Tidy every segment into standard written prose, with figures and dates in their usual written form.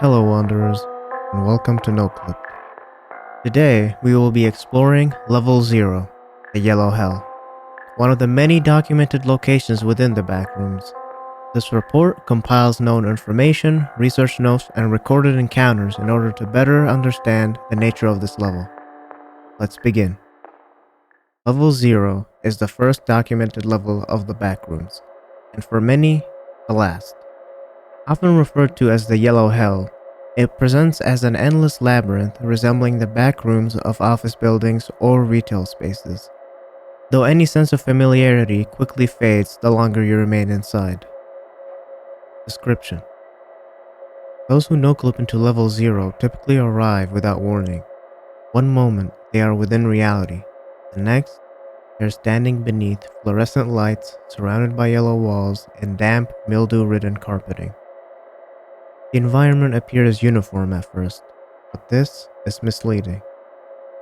Hello Wanderers, and welcome to NoClip. Today, we will be exploring Level 0, the Yellow Hell, one of the many documented locations within the Backrooms. This report compiles known information, research notes, and recorded encounters in order to better understand the nature of this level. Let's begin. Level 0 is the first documented level of the Backrooms, and for many, the last. Often referred to as the Yellow Hell, it presents as an endless labyrinth resembling the back rooms of office buildings or retail spaces, though any sense of familiarity quickly fades the longer you remain inside. Description: those who no-clip into Level 0 typically arrive without warning. One moment they are within reality, the next they are standing beneath fluorescent lights surrounded by yellow walls and damp, mildew-ridden carpeting. The environment appears uniform at first, but this is misleading.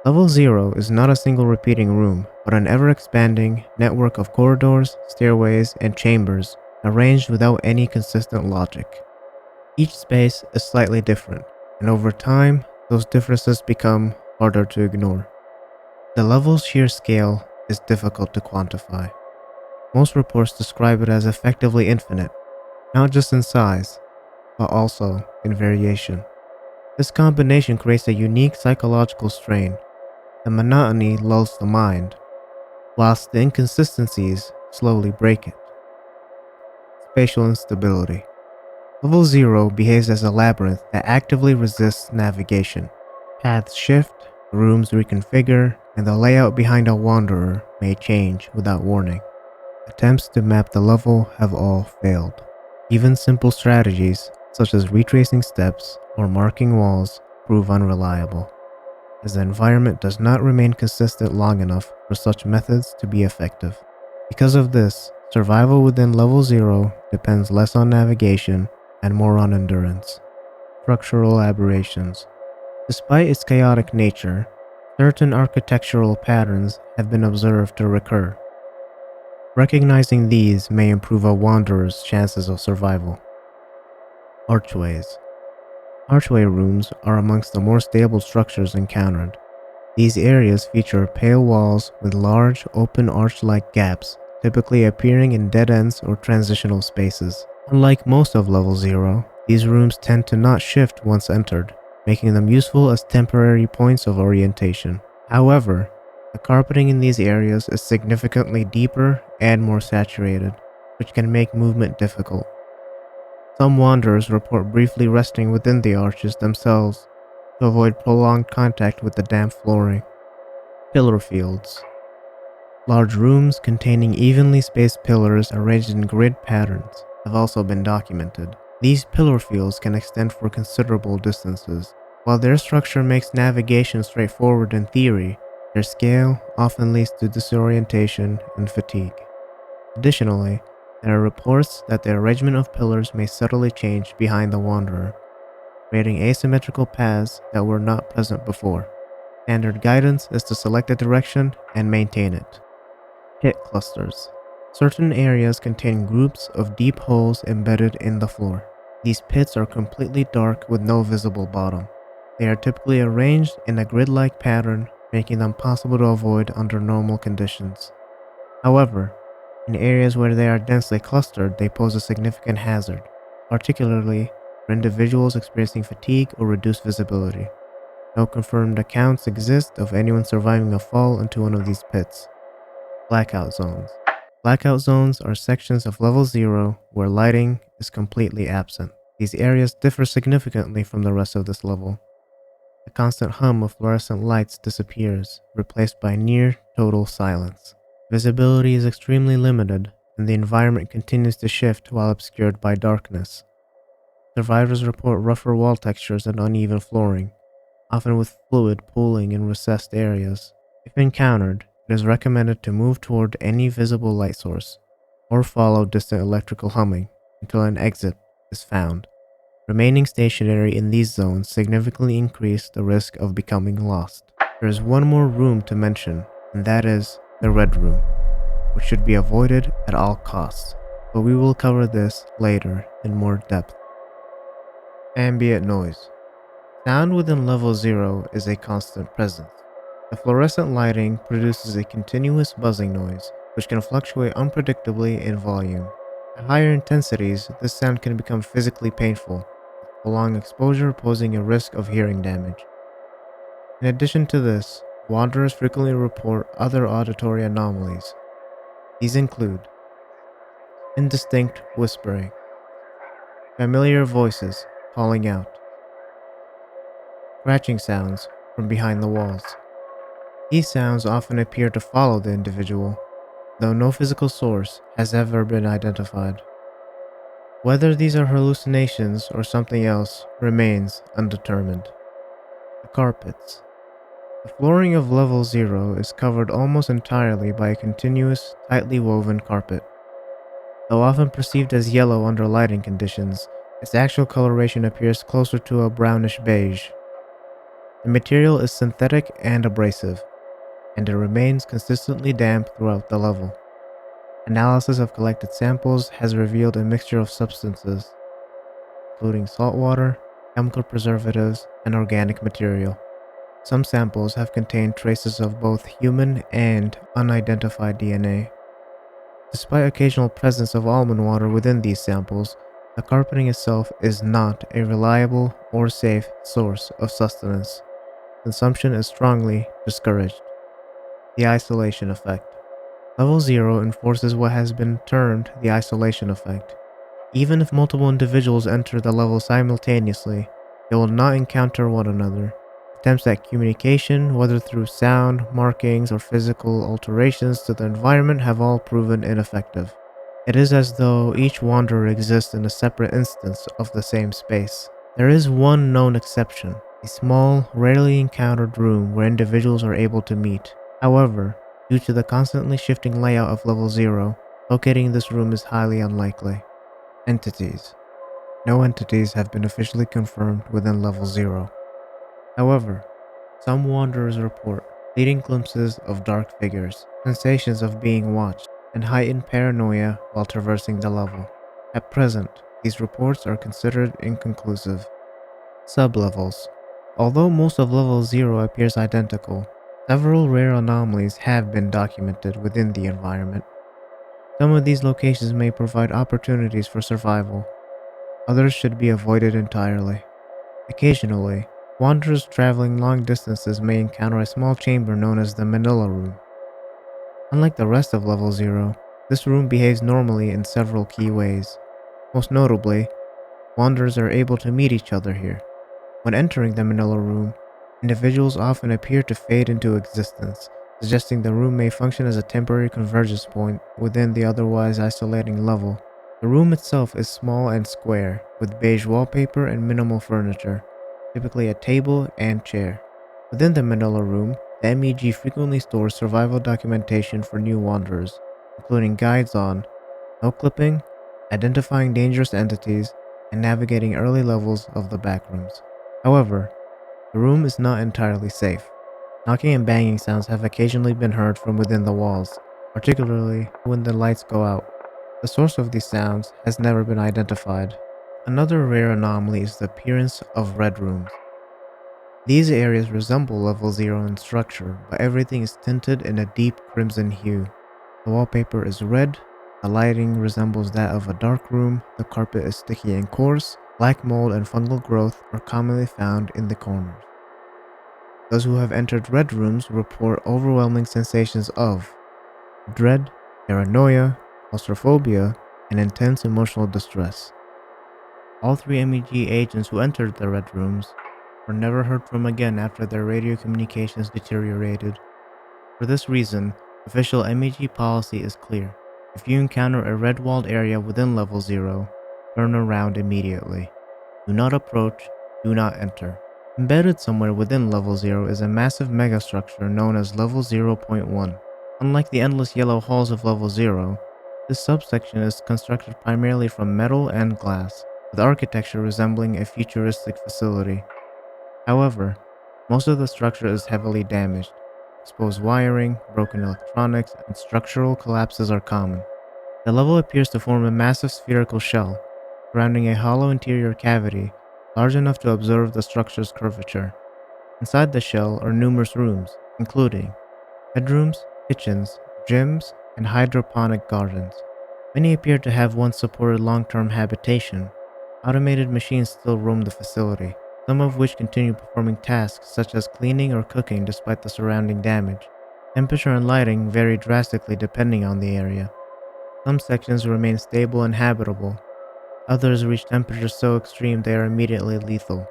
Level 0 is not a single repeating room, but an ever-expanding network of corridors, stairways, and chambers arranged without any consistent logic. Each space is slightly different, and over time, those differences become harder to ignore. The level's sheer scale is difficult to quantify. Most reports describe it as effectively infinite, not just in size, but also in variation. This combination creates a unique psychological strain. The monotony lulls the mind, whilst the inconsistencies slowly break it. Spatial Instability. Level 0 behaves as a labyrinth that actively resists navigation. Paths shift, rooms reconfigure, and the layout behind a wanderer may change without warning. Attempts to map the level have all failed. Even simple strategies, such as retracing steps or marking walls, prove unreliable, as the environment does not remain consistent long enough for such methods to be effective. Because of this, survival within Level 0 depends less on navigation and more on endurance. Structural aberrations. Despite its chaotic nature, certain architectural patterns have been observed to recur. Recognizing these may improve a wanderer's chances of survival. Archways. Archway rooms are amongst the more stable structures encountered. These areas feature pale walls with large, open arch-like gaps, typically appearing in dead ends or transitional spaces. Unlike most of Level 0, these rooms tend to not shift once entered, making them useful as temporary points of orientation. However, the carpeting in these areas is significantly deeper and more saturated, which can make movement difficult. Some wanderers report briefly resting within the arches themselves to avoid prolonged contact with the damp flooring. Pilar Fields. Large rooms containing evenly spaced pillars arranged in grid patterns have also been documented. These pillar fields can extend for considerable distances. While their structure makes navigation straightforward in theory, their scale often leads to disorientation and fatigue. Additionally, there are reports that the arrangement of pillars may subtly change behind the wanderer, creating asymmetrical paths that were not present before. Standard guidance is to select a direction and maintain it. Pit clusters. Certain areas contain groups of deep holes embedded in the floor. These pits are completely dark with no visible bottom. They are typically arranged in a grid-like pattern, making them possible to avoid under normal conditions. However, in areas where they are densely clustered, they pose a significant hazard, particularly for individuals experiencing fatigue or reduced visibility. No confirmed accounts exist of anyone surviving a fall into one of these pits. Blackout Zones. Blackout zones are sections of Level 0 where lighting is completely absent. These areas differ significantly from the rest of this level. The constant hum of fluorescent lights disappears, replaced by near total silence. Visibility is extremely limited, and the environment continues to shift while obscured by darkness. Survivors report rougher wall textures and uneven flooring, often with fluid pooling in recessed areas. If encountered, it is recommended to move toward any visible light source, or follow distant electrical humming until an exit is found. Remaining stationary in these zones significantly increase the risk of becoming lost. There is one more room to mention, and that is the Red Room, which should be avoided at all costs, but we will cover this later in more depth. Ambient Noise. Sound within level 0 is a constant presence. The fluorescent lighting produces a continuous buzzing noise, which can fluctuate unpredictably in volume. At higher intensities, this sound can become physically painful, with prolonged exposure posing a risk of hearing damage. In addition to this, wanderers frequently report other auditory anomalies. These include indistinct whispering, familiar voices calling out, scratching sounds from behind the walls. These sounds often appear to follow the individual, though no physical source has ever been identified. Whether these are hallucinations or something else remains undetermined. The carpets. The flooring of level 0 is covered almost entirely by a continuous, tightly woven carpet. Though often perceived as yellow under lighting conditions, its actual coloration appears closer to a brownish beige. The material is synthetic and abrasive, and it remains consistently damp throughout the level. Analysis of collected samples has revealed a mixture of substances, including saltwater, chemical preservatives, and organic material. Some samples have contained traces of both human and unidentified DNA. Despite occasional presence of almond water within these samples, the carpeting itself is not a reliable or safe source of sustenance. Consumption is strongly discouraged. The isolation effect. Level 0 enforces what has been termed the isolation effect. Even if multiple individuals enter the level simultaneously, they will not encounter one another. Attempts at communication, whether through sound, markings, or physical alterations to the environment, have all proven ineffective. It is as though each wanderer exists in a separate instance of the same space. There is one known exception, a small, rarely encountered room where individuals are able to meet. However, due to the constantly shifting layout of level 0, locating this room is highly unlikely. Entities. No entities have been officially confirmed within level 0. However, some wanderers report fleeting glimpses of dark figures, sensations of being watched, and heightened paranoia while traversing the level. At present, these reports are considered inconclusive. Sublevels. Although most of level 0 appears identical, several rare anomalies have been documented within the environment. Some of these locations may provide opportunities for survival. Others should be avoided entirely. Occasionally, wanderers traveling long distances may encounter a small chamber known as the Manila Room. Unlike the rest of level 0, this room behaves normally in several key ways. Most notably, wanderers are able to meet each other here. When entering the Manila Room, individuals often appear to fade into existence, suggesting the room may function as a temporary convergence point within the otherwise isolating level. The room itself is small and square, with beige wallpaper and minimal furniture, typically a table and chair. Within the Manila Room, the MEG frequently stores survival documentation for new wanderers, including guides on no clipping, identifying dangerous entities, and navigating early levels of the backrooms. However, the room is not entirely safe. Knocking and banging sounds have occasionally been heard from within the walls, particularly when the lights go out. The source of these sounds has never been identified. Another rare anomaly is the appearance of red rooms. These areas resemble level 0 in structure, but everything is tinted in a deep crimson hue. The wallpaper is red, the lighting resembles that of a dark room, the carpet is sticky and coarse, black mold and fungal growth are commonly found in the corners. Those who have entered red rooms report overwhelming sensations of dread, paranoia, claustrophobia, and intense emotional distress. All three MEG agents who entered the red rooms were never heard from again after their radio communications deteriorated. For this reason, official MEG policy is clear. If you encounter a red-walled area within level 0, turn around immediately. Do not approach, do not enter. Embedded somewhere within level 0 is a massive megastructure known as level 0.1. Unlike the endless yellow halls of level 0, this subsection is constructed primarily from metal and glass, with architecture resembling a futuristic facility. However, most of the structure is heavily damaged. Exposed wiring, broken electronics, and structural collapses are common. The level appears to form a massive spherical shell, surrounding a hollow interior cavity large enough to observe the structure's curvature. Inside the shell are numerous rooms, including bedrooms, kitchens, gyms, and hydroponic gardens. Many appear to have once supported long-term habitation. Automated machines still roam the facility, some of which continue performing tasks such as cleaning or cooking despite the surrounding damage. Temperature and lighting vary drastically depending on the area. Some sections remain stable and habitable. Others reach temperatures so extreme they are immediately lethal.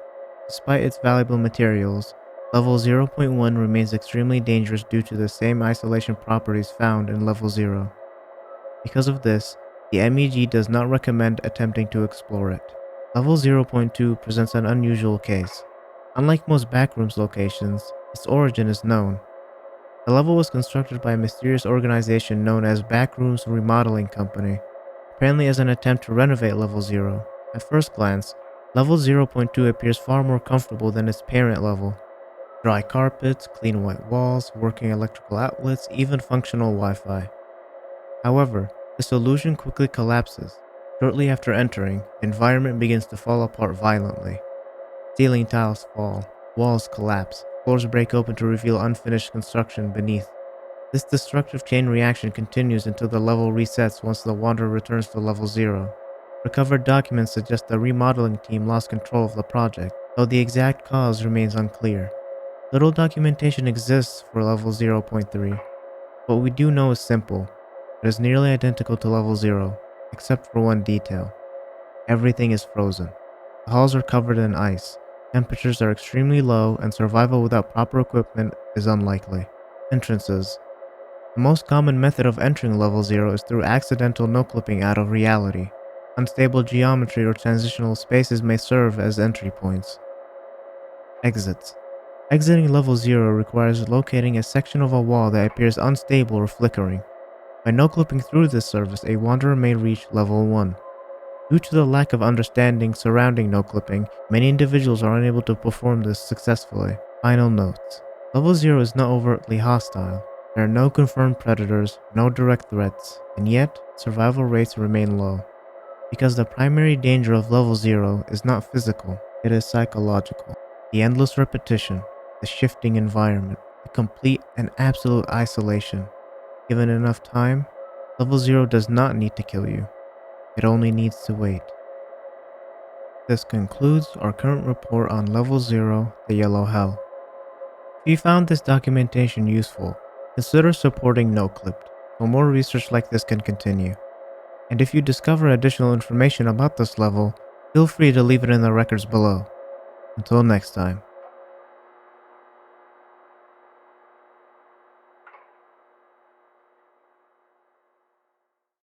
Despite its valuable materials, Level 0.1 remains extremely dangerous due to the same isolation properties found in Level 0. Because of this, the MEG does not recommend attempting to explore it. Level 0.2 presents an unusual case. Unlike most Backrooms locations, its origin is known. The level was constructed by a mysterious organization known as Backrooms Remodeling Company, apparently as an attempt to renovate Level 0. At first glance, Level 0.2 appears far more comfortable than its parent level. Dry carpets, clean white walls, working electrical outlets, even functional Wi-Fi. However, this illusion quickly collapses. Shortly after entering, the environment begins to fall apart violently. Ceiling tiles fall, walls collapse, floors break open to reveal unfinished construction beneath. This destructive chain reaction continues until the level resets once the wanderer returns to Level 0. Recovered documents suggest the remodeling team lost control of the project, though the exact cause remains unclear. Little documentation exists for Level 0.3. What we do know is simple. It is nearly identical to Level 0, except for one detail. Everything is frozen. The halls are covered in ice, temperatures are extremely low, and survival without proper equipment is unlikely. Entrances. The most common method of entering Level 0 is through accidental no-clipping out of reality. Unstable geometry or transitional spaces may serve as entry points. Exits. Exiting Level 0 requires locating a section of a wall that appears unstable or flickering. By no-clipping through this surface, a wanderer may reach Level 1. Due to the lack of understanding surrounding no-clipping, many individuals are unable to perform this successfully. Final notes. Level 0 is not overtly hostile. There are no confirmed predators, no direct threats, and yet, survival rates remain low. Because the primary danger of Level 0 is not physical, it is psychological. The endless repetition, the shifting environment, the complete and absolute isolation. Given enough time, Level 0 does not need to kill you. It only needs to wait. This concludes our current report on Level 0, the Yellow Hell. If you found this documentation useful, consider supporting NoClipped, so more research like this can continue. And if you discover additional information about this level, feel free to leave it in the records below. Until next time.